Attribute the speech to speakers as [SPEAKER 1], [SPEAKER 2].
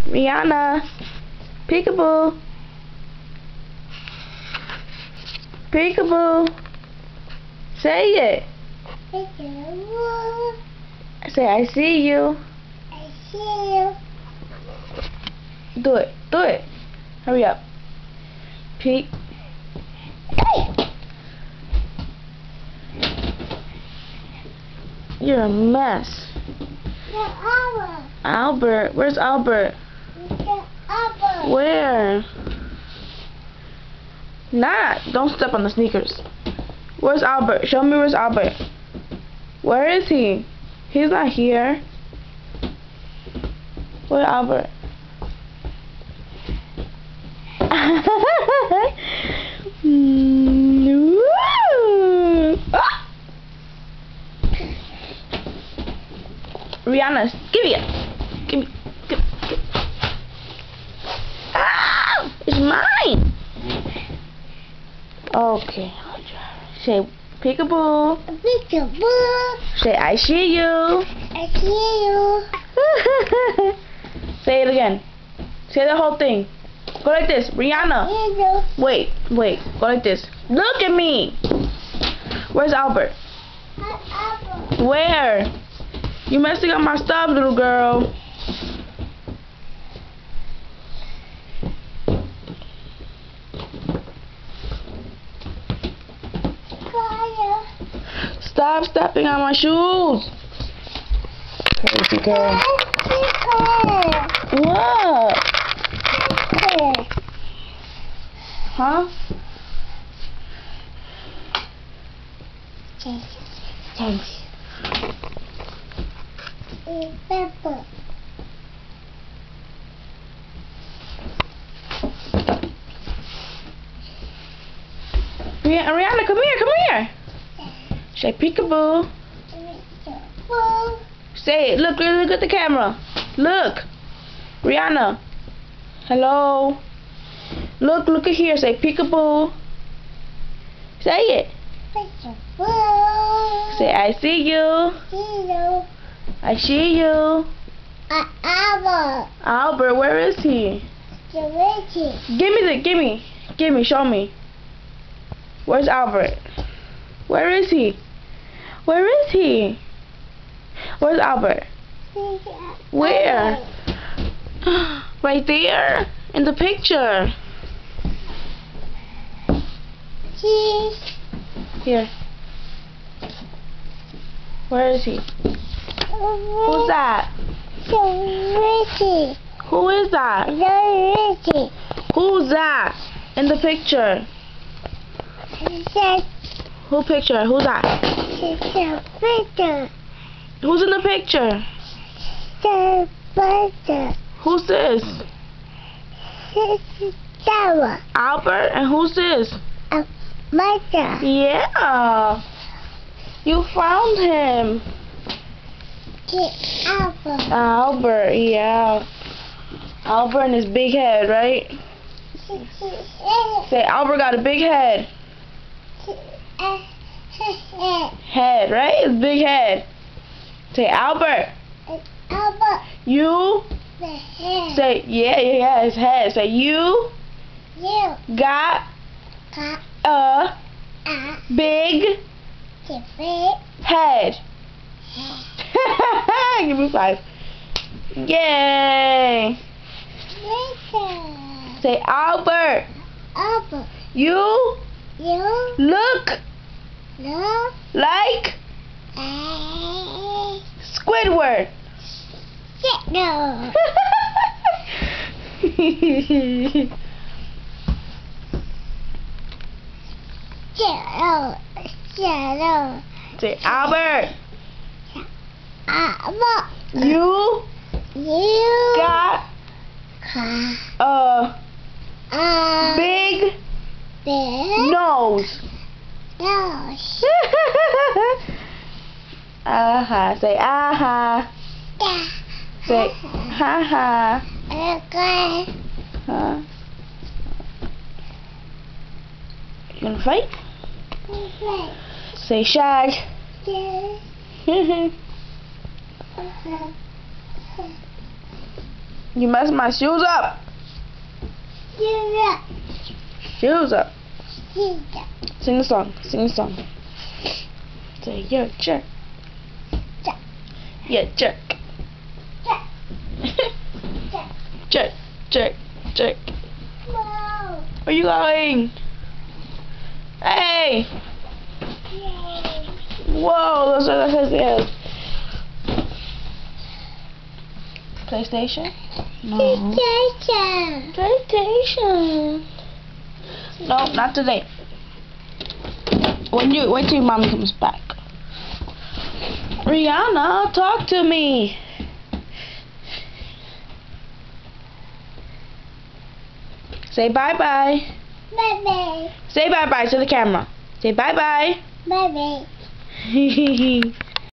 [SPEAKER 1] Rihanna. Peekaboo. Peekaboo. Say it.
[SPEAKER 2] Peekaboo.
[SPEAKER 1] Say, I see you.
[SPEAKER 2] I see you.
[SPEAKER 1] Do it. Do it. Hurry up. Peek. Hey! You're a mess.
[SPEAKER 2] Albert.
[SPEAKER 1] Albert. Where's Albert?
[SPEAKER 2] Albert.
[SPEAKER 1] Where? Nah, don't step on the sneakers. Where's Albert? Show me where's Albert. Where is he? He's not here. Where's Albert? Rihanna, give me it. Give me. Ah, it's mine. Okay. Say peekaboo.
[SPEAKER 2] Peekaboo.
[SPEAKER 1] Say I see you.
[SPEAKER 2] I see you.
[SPEAKER 1] Say it again. Say the whole thing. Go like this, Rihanna. Wait. Go like this. Look at me. Where's Albert?
[SPEAKER 2] Albert.
[SPEAKER 1] Where? You messing up my stuff, little girl.
[SPEAKER 2] Fire.
[SPEAKER 1] Stop stepping on my shoes. Crazy girl. What? Huh? Thanks.
[SPEAKER 2] Pepper.
[SPEAKER 1] Rihanna, come here. Say peekaboo.
[SPEAKER 2] Peekaboo.
[SPEAKER 1] Say it. Look at the camera. Look. Rihanna. Hello. Look at here. Say peekaboo. Say it.
[SPEAKER 2] Peekaboo.
[SPEAKER 1] Say I see you.
[SPEAKER 2] See you.
[SPEAKER 1] I see you.
[SPEAKER 2] Albert.
[SPEAKER 1] Albert, where is he? Give me, show me. Where's Albert? Where is he? Where's Albert? Where? Right there, in the picture.
[SPEAKER 2] Cheese.
[SPEAKER 1] Here. Where is he? Who's that?
[SPEAKER 2] So Ricky.
[SPEAKER 1] Who is that?
[SPEAKER 2] So Ricky.
[SPEAKER 1] Who's that in the picture? Who picture? Who's that? Who's in the picture? Who's this? Albert, and who's this? Yeah. You found him. Albert, yeah. Albert and his big head, right? Say, Albert got a big head. Head, right? His big head. Say, Albert.
[SPEAKER 2] Albert.
[SPEAKER 1] You. Say, yeah, his head. Say, you got a big head. Give me 5. Yay. Say, Albert. You look like Squidward.
[SPEAKER 2] No.
[SPEAKER 1] Say, Albert. You got a big nose. Aha. Say aha. Say ha ha. Huh? You gonna fight? Say shag. You messed my shoes up. Shoes up. Sing the song. Sing the song. Say you're a jerk. Yeah, jerk. Jerk, jerk, jerk.
[SPEAKER 2] Whoa.
[SPEAKER 1] Where you going? Hey! Whoa, those are the PlayStation? No. PlayStation. No, not today. Wait till your mommy comes back. Rihanna, talk to me. Say bye-bye.
[SPEAKER 2] Bye-bye.
[SPEAKER 1] Say bye-bye to the camera. Say bye-bye.
[SPEAKER 2] Bye-bye.